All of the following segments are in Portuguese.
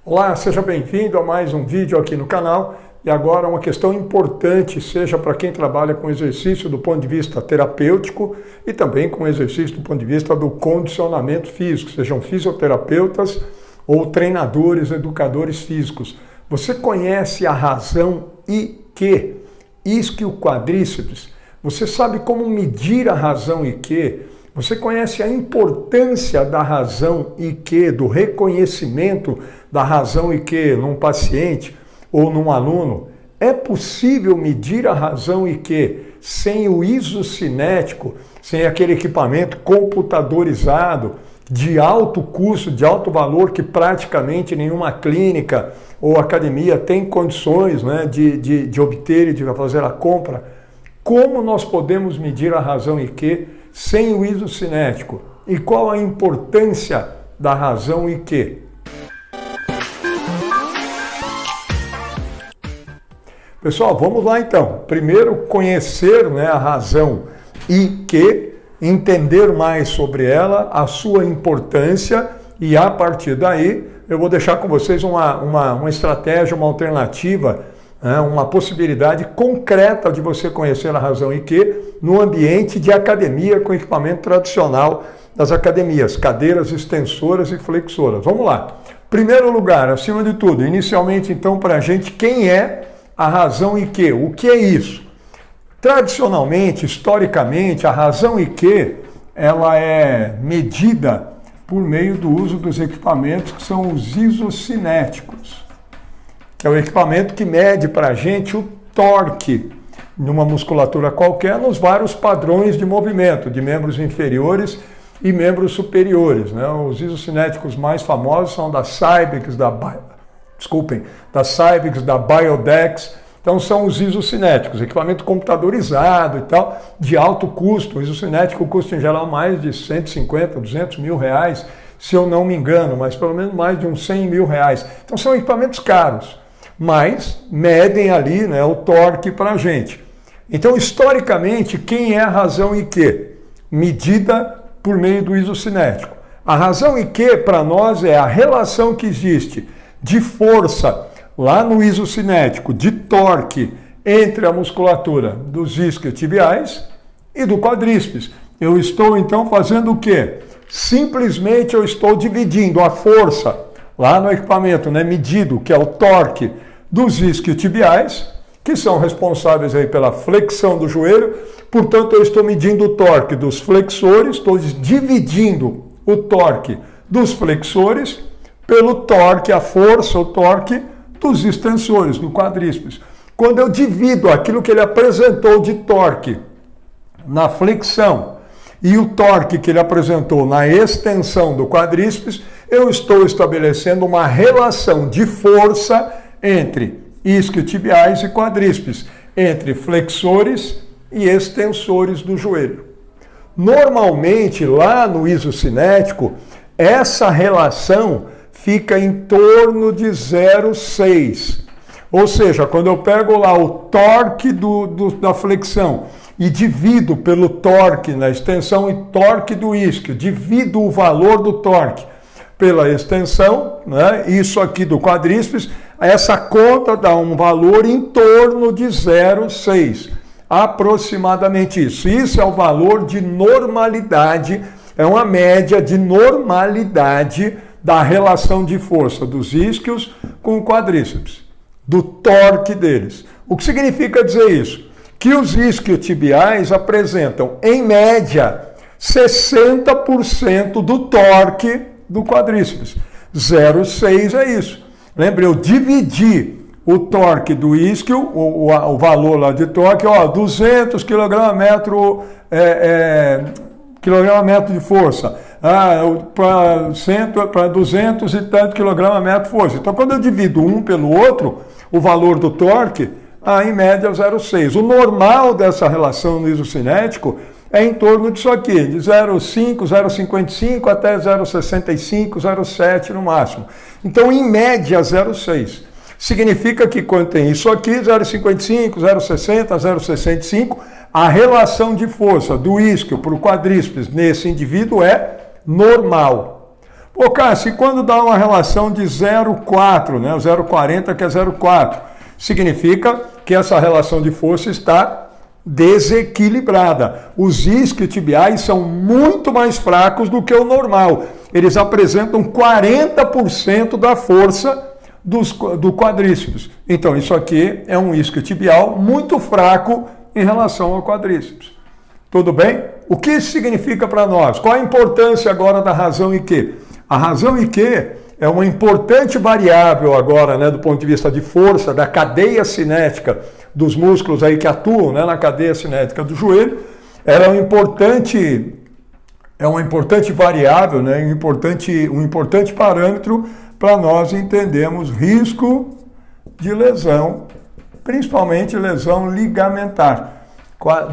Olá, seja bem-vindo a mais um vídeo aqui no canal. E agora uma questão importante, seja para quem trabalha com exercício do ponto de vista terapêutico e também com exercício do ponto de vista do condicionamento físico, sejam fisioterapeutas ou treinadores, educadores físicos. Você conhece a razão IQ, isquio quadríceps? Você sabe como medir a razão IQ? Você conhece a importância da razão IQ, do reconhecimento da razão IQ num paciente ou num aluno? É possível medir a razão IQ sem o isocinético, sem aquele equipamento computadorizado de alto custo, de alto valor, que praticamente nenhuma clínica ou academia tem condições, né, de obter e de fazer a compra? Como nós podemos medir a razão IQ sem o isocinético? E qual a importância da razão IQ? Pessoal, vamos lá então. Primeiro, conhecer, né, a razão IQ, entender mais sobre ela, a sua importância, e a partir daí eu vou deixar com vocês uma estratégia, uma alternativa, uma possibilidade concreta de você conhecer a razão IQ no ambiente de academia com equipamento tradicional das academias, cadeiras extensoras e flexoras. Vamos lá. Primeiro lugar, acima de tudo, inicialmente então para a gente, quem é a razão IQ? O que é isso? Tradicionalmente, historicamente, a razão IQ ela é medida por meio do uso dos equipamentos que são os isocinéticos, que é o equipamento que mede para a gente o torque numa musculatura qualquer nos vários padrões de movimento, de membros inferiores e membros superiores, né? Os isocinéticos mais famosos são da Cybex, da Biodex. Então são os isocinéticos, equipamento computadorizado e tal, de alto custo. O isocinético custa em geral mais de 150, 200 mil reais, se eu não me engano, mas pelo menos mais de uns 100 mil reais. Então são equipamentos caros, mas medem ali, né, o torque para a gente. Então, historicamente, quem é a razão IQ? Medida por meio do isocinético. A razão IQ para nós é a relação que existe de força lá no isocinético, de torque entre a musculatura dos isquiotibiais e do quadríceps. Eu estou então fazendo o quê? Simplesmente eu estou dividindo a força lá no equipamento, né, medido, que é o torque dos isquiotibiais, que são responsáveis aí pela flexão do joelho. Portanto, eu estou medindo o torque dos flexores, estou dividindo o torque dos flexores pelo torque, a força, o torque dos extensores, do quadríceps. Quando eu divido aquilo que ele apresentou de torque na flexão e o torque que ele apresentou na extensão do quadríceps, eu estou estabelecendo uma relação de força entre isquiotibiais e quadríceps, entre flexores e extensores do joelho. Normalmente, lá no isocinético, essa relação fica em torno de 0,6. Ou seja, quando eu pego lá o torque da flexão e divido pelo torque na extensão e torque do isquio, divido o valor do torque pela extensão, né, isso aqui do quadríceps, essa conta dá um valor em torno de 0,6. Aproximadamente isso. Isso é o valor de normalidade, é uma média de normalidade da relação de força dos isquios com o quadríceps, do torque deles. O que significa dizer isso? Que os isquiotibiais apresentam, em média, 60% do torque do quadríceps. 0,6 é isso. Lembra, eu dividi o torque do isquio, o valor lá de torque, 200 kgm de força. Para 200 e tanto kgm de força. Então, quando eu divido um pelo outro, o valor do torque, em média, 0,6. O normal dessa relação no isocinético é em torno disso aqui, de 0,5, 0,55 até 0,65, 0,7 no máximo. Então, em média, 0,6. Significa que quando tem isso aqui, 0,55, 0,60, 0,65, a relação de força do isquio para o quadríceps nesse indivíduo é normal. Pô, Cássio, e quando dá uma relação de 0,4, né? O 0,40 que é 0,4, significa que essa relação de força está desequilibrada. Os isquiotibiais são muito mais fracos do que o normal. Eles apresentam 40% da força do quadríceps. Então, isso aqui é um isquiotibial muito fraco em relação ao quadríceps. Tudo bem? O que isso significa para nós? Qual a importância agora da razão IQ? A razão IQ é uma importante variável agora, né, do ponto de vista de força, da cadeia cinética dos músculos aí que atuam, né, na cadeia cinética do joelho. Ela é uma importante variável, né, um importante parâmetro para nós entendermos risco de lesão, principalmente lesão ligamentar.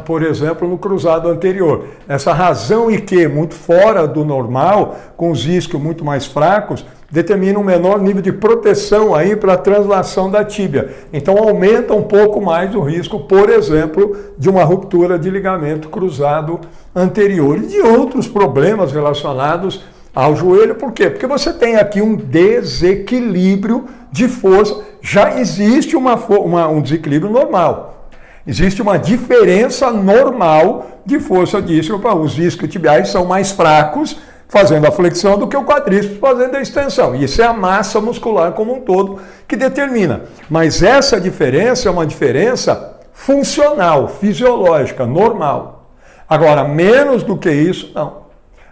Por exemplo, no cruzado anterior. Essa razão IQ muito fora do normal, com os isquios muito mais fracos, determina um menor nível de proteção aí para a translação da tíbia. Então aumenta um pouco mais o risco, por exemplo, de uma ruptura de ligamento cruzado anterior e de outros problemas relacionados ao joelho. Por quê? Porque você tem aqui um desequilíbrio de força. Já existe um desequilíbrio normal. Existe uma diferença normal de força de isquio. Os isquiotibiais são mais fracos fazendo a flexão do que o quadríceps fazendo a extensão. Isso é a massa muscular como um todo que determina. Mas essa diferença é uma diferença funcional, fisiológica, normal. Agora, menos do que isso, não.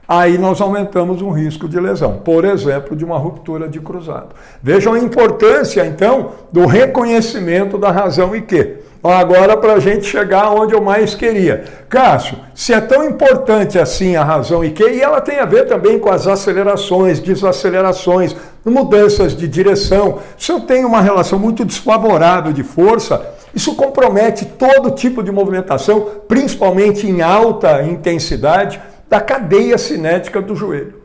Aí nós aumentamos o risco de lesão, por exemplo, de uma ruptura de cruzado. Vejam a importância, então, do reconhecimento da razão IQ. Agora, para a gente chegar onde eu mais queria. Cássio, se é tão importante assim a razão IQ, e ela tem a ver também com as acelerações, desacelerações, mudanças de direção. Se eu tenho uma relação muito desfavorável de força, isso compromete todo tipo de movimentação, principalmente em alta intensidade, da cadeia cinética do joelho.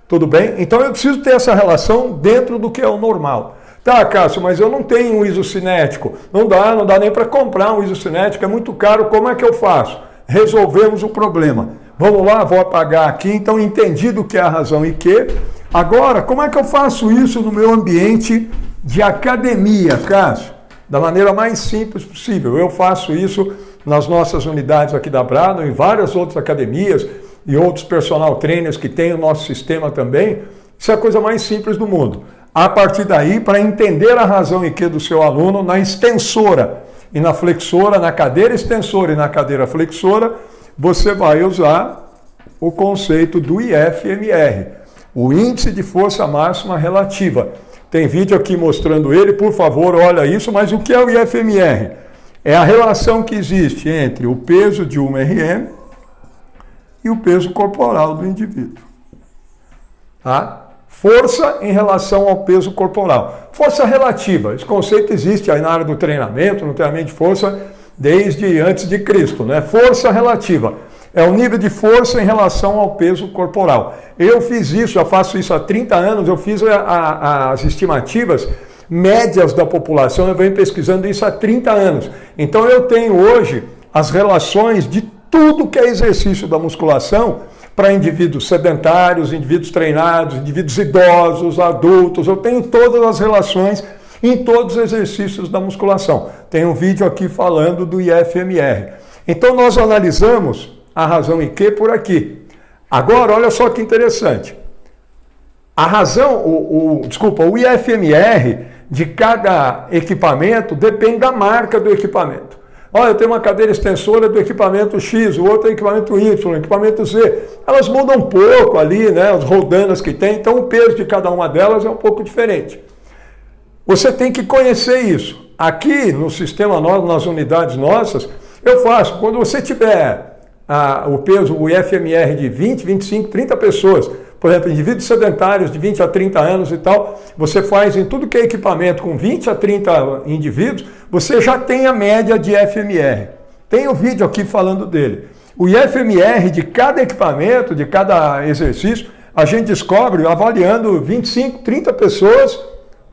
Tudo bem? Então eu preciso ter essa relação dentro do que é o normal. Tá, Cássio, mas eu não tenho um isocinético. Não dá nem para comprar um isocinético, é muito caro, como é que eu faço? Resolvemos o problema. Vamos lá, vou apagar aqui, então entendi do que é a razão IQ. Agora, como é que eu faço isso no meu ambiente de academia, Cássio? Da maneira mais simples possível. Eu faço isso nas nossas unidades aqui da Brado, em várias outras academias, e outros personal trainers que tem o nosso sistema também. Isso é a coisa mais simples do mundo. A partir daí, para entender a razão IQ do seu aluno, na extensora e na flexora, na cadeira extensora e na cadeira flexora, você vai usar o conceito do IFMR, o Índice de Força Máxima Relativa. Tem vídeo aqui mostrando ele, por favor, olha isso. Mas o que é o IFMR? É a relação que existe entre o peso de uma RM e o peso corporal do indivíduo. Tá? Força em relação ao peso corporal. Força relativa. Esse conceito existe aí na área do treinamento, no treinamento de força, desde antes de Cristo, né? Força relativa. É o nível de força em relação ao peso corporal. Eu fiz isso, já faço isso há 30 anos, eu fiz as estimativas médias da população, eu venho pesquisando isso há 30 anos. Então eu tenho hoje as relações de tudo que é exercício da musculação para indivíduos sedentários, indivíduos treinados, indivíduos idosos, adultos. Eu tenho todas as relações em todos os exercícios da musculação. Tem um vídeo aqui falando do IFMR. Então nós analisamos a razão IQ por aqui. Agora, olha só que interessante. A razão, o IFMR de cada equipamento depende da marca do equipamento. Olha, eu tenho uma cadeira extensora do equipamento X, o outro é equipamento Y, o equipamento Z. Elas mudam um pouco ali, né, as rodanas que tem, então o peso de cada uma delas é um pouco diferente. Você tem que conhecer isso. Aqui no sistema nosso, nas unidades nossas, eu faço, quando você tiver o peso, o IFMR de 20, 25, 30 pessoas, por exemplo, indivíduos sedentários de 20 a 30 anos e tal, você faz em tudo que é equipamento com 20 a 30 indivíduos, você já tem a média de IFMR. Tem um vídeo aqui falando dele. O IFMR de cada equipamento, de cada exercício, a gente descobre avaliando 25, 30 pessoas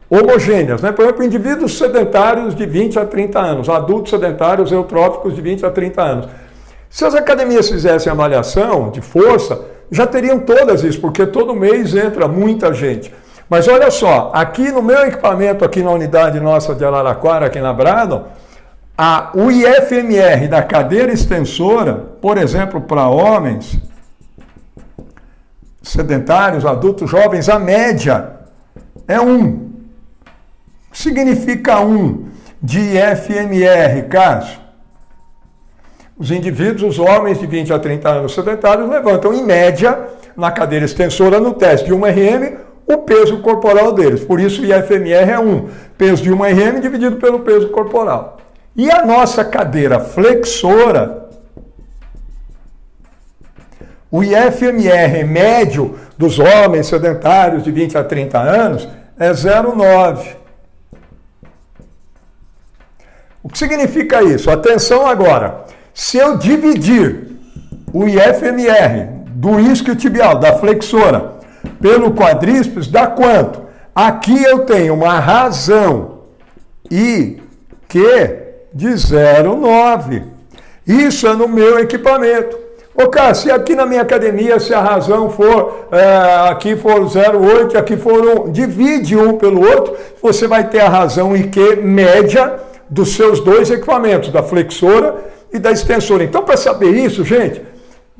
homogêneas, né? Por exemplo, indivíduos sedentários de 20 a 30 anos, adultos sedentários eutróficos de 20 a 30 anos. Se as academias fizessem avaliação de força, já teriam todas isso, porque todo mês entra muita gente. Mas olha só, aqui no meu equipamento, aqui na unidade nossa de Araraquara, aqui na Bradon, o IFMR da cadeira extensora, por exemplo, para homens sedentários, adultos, jovens, a média é 1. O que significa 1 de IFMR, Cássio? Os indivíduos, os homens de 20 a 30 anos sedentários, levantam, em média, na cadeira extensora, no teste de 1RM, o peso corporal deles. Por isso, o IFMR é 1. Peso de 1RM dividido pelo peso corporal. E a nossa cadeira flexora, o IFMR médio dos homens sedentários de 20 a 30 anos é 0,9. O que significa isso? Atenção agora. Se eu dividir o IFMR do isquiotibial, da flexora, pelo quadríceps, dá quanto? Aqui eu tenho uma razão IQ de 0,9. Isso é no meu equipamento. Ô, Cássio, se aqui na minha academia, se a razão for, aqui for 0,8, aqui for 1, divide um pelo outro, você vai ter a razão IQ média dos seus dois equipamentos, da flexora e da extensora. Então, para saber isso, gente,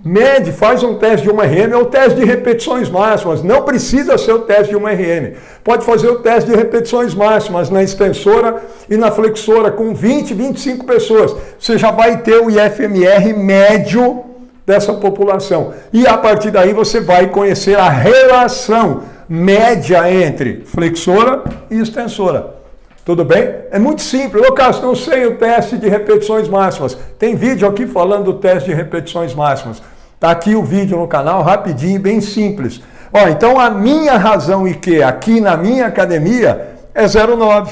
mede, faz um teste de 1RM, é o teste de repetições máximas, não precisa ser o teste de 1RM. Pode fazer o teste de repetições máximas na extensora e na flexora com 20, 25 pessoas. Você já vai ter o IFMR médio dessa população. E a partir daí você vai conhecer a relação média entre flexora e extensora. Tudo bem? É muito simples. Ô, Cássio, não sei o teste de repetições máximas. Tem vídeo aqui falando do teste de repetições máximas. Está aqui o vídeo no canal, rapidinho, bem simples. Ó, então a minha razão IQ aqui na minha academia é 0,9.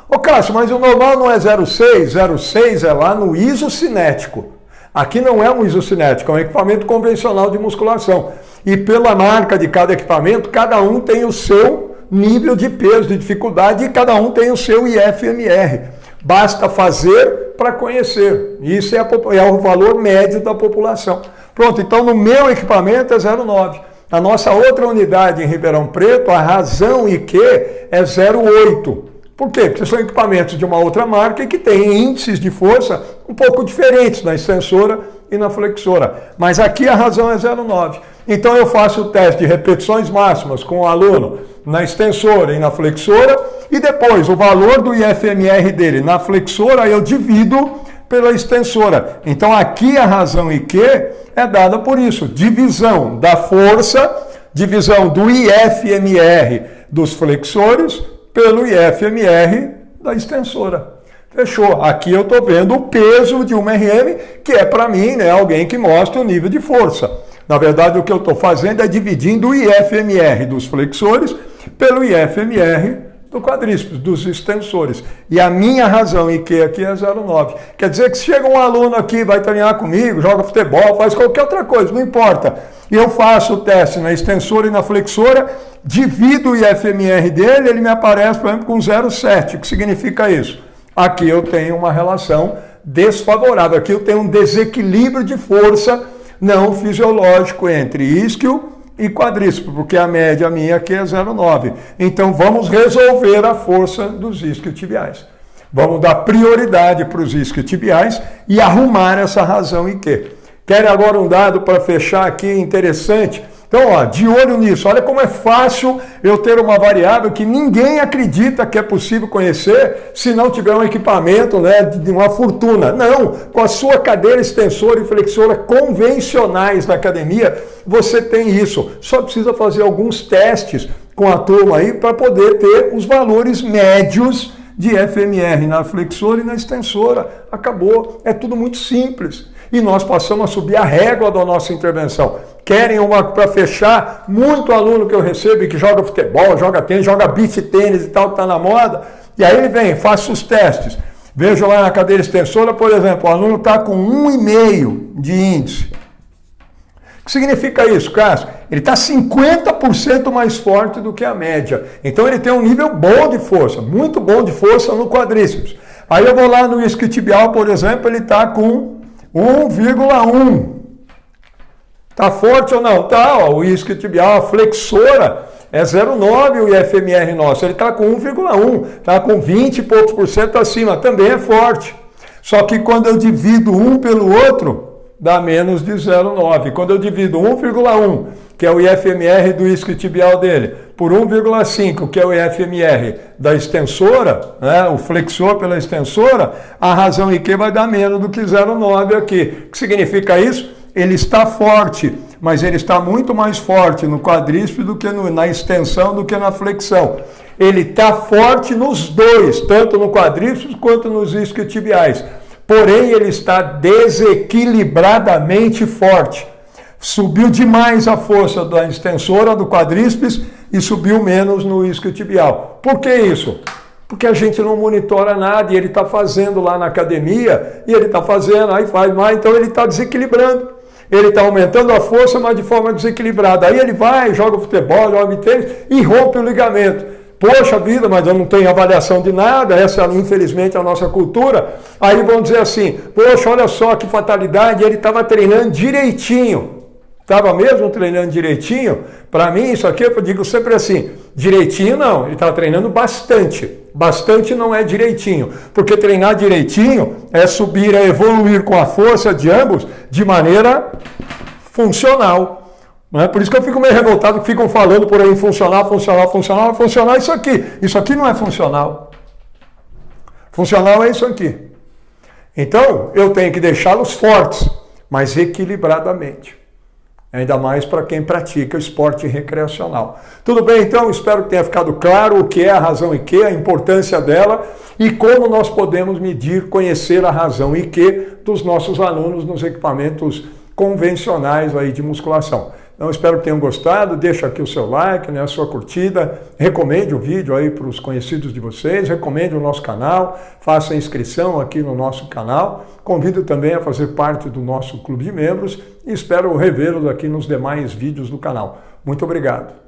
Ô, Cássio, mas o normal não é 0,6? 0,6 é lá no isocinético. Aqui não é um isocinético, é um equipamento convencional de musculação. E pela marca de cada equipamento, cada um tem o seu nível de peso, de dificuldade, e cada um tem o seu IFMR. Basta fazer para conhecer. Isso é o valor médio da população. Pronto, então no meu equipamento é 0,9. Na nossa outra unidade em Ribeirão Preto, a razão IQ é 0,8. Por quê? Porque são equipamentos de uma outra marca e que têm índices de força um pouco diferentes na extensora e na flexora. Mas aqui a razão é 0,9. Então eu faço o teste de repetições máximas com o aluno na extensora e na flexora, e depois o valor do IFMR dele na flexora eu divido pela extensora. Então aqui a razão IQ é dada por isso, divisão da força, divisão do IFMR dos flexores pelo IFMR da extensora. Fechou. Aqui eu estou vendo o peso de 1RM, que é para mim, né, alguém que mostra o nível de força. Na verdade, o que eu estou fazendo é dividindo o IFMR dos flexores pelo IFMR do quadríceps, dos extensores. E a minha razão IQ aqui é 0,9. Quer dizer que se chega um aluno aqui, vai treinar comigo, joga futebol, faz qualquer outra coisa, não importa. E eu faço o teste na extensora e na flexora, divido o IFMR dele, ele me aparece, por exemplo, com 0,7. O que significa isso? Aqui eu tenho uma relação desfavorável. Aqui eu tenho um desequilíbrio de força não fisiológico entre isquio e quadríceps, porque a média minha aqui é 0,9. Então vamos resolver a força dos isquiotibiais. Vamos dar prioridade para os isquiotibiais e arrumar essa razão IQ. Querem agora um dado para fechar aqui interessante? Então, ó, de olho nisso, olha como é fácil eu ter uma variável que ninguém acredita que é possível conhecer se não tiver um equipamento, né, de uma fortuna. Não, com a sua cadeira extensora e flexora convencionais da academia, você tem isso. Só precisa fazer alguns testes com a turma aí para poder ter os valores médios de FMR na flexora e na extensora. Acabou, é tudo muito simples. E nós passamos a subir a régua da nossa intervenção. Querem uma para fechar? Muito aluno que eu recebo e que joga futebol, joga tênis, joga beach tênis e tal, que está na moda. E aí ele vem, faço os testes. Vejo lá na cadeira extensora, por exemplo, o aluno está com 1,5 de índice. O que significa isso, Cássio? Ele está 50% mais forte do que a média. Então ele tem um nível bom de força, muito bom de força no quadríceps. Aí eu vou lá no isquiotibial, por exemplo, ele está com 1,1. Tá forte ou não? Tá, ó, o isquiotibial, a flexora é 0,9 o IFMR nosso, ele está com 1,1, está com 20 e poucos por cento acima, também é forte. Só que quando eu divido um pelo outro, dá menos de 0,9. Quando eu divido 1,1, que é o IFMR do isquiotibial dele, por 1,5, que é o IFMR da extensora, né, o flexor pela extensora, a razão IQ vai dar menos do que 0,9 aqui. O que significa isso? Ele está forte, mas ele está muito mais forte no quadríceps do que na extensão, do que na flexão. Ele está forte nos dois, tanto no quadríceps quanto nos isquiotibiais. Porém, ele está desequilibradamente forte. Subiu demais a força da extensora do quadríceps e subiu menos no isquiotibial. Por que isso? Porque a gente não monitora nada e ele está fazendo lá na academia, e ele está fazendo, aí faz mais, então ele está desequilibrando. Ele está aumentando a força, mas de forma desequilibrada. Aí ele vai, joga futebol, joga tênis e rompe o ligamento. Poxa vida, mas eu não tenho avaliação de nada, essa infelizmente é a nossa cultura. Aí vão dizer assim, poxa, olha só que fatalidade, ele estava treinando direitinho. Estava mesmo treinando direitinho? Para mim, isso aqui eu digo sempre assim, direitinho não, ele estava treinando bastante. Bastante não é direitinho, porque treinar direitinho é subir, é evoluir com a força de ambos de maneira funcional. Não é? Por isso que eu fico meio revoltado que ficam falando por aí funcional, isso aqui. Isso aqui não é funcional. Funcional é isso aqui. Então, eu tenho que deixá-los fortes, mas equilibradamente. Ainda mais para quem pratica esporte recreacional. Tudo bem, então? Espero que tenha ficado claro o que é a razão IQ, a importância dela e como nós podemos medir, conhecer a razão IQ dos nossos alunos nos equipamentos convencionais aí de musculação. Então, espero que tenham gostado, deixa aqui o seu like, né, a sua curtida, recomende o vídeo aí para os conhecidos de vocês, recomende o nosso canal, faça a inscrição aqui no nosso canal, convido também a fazer parte do nosso clube de membros e espero revê-los aqui nos demais vídeos do canal. Muito obrigado.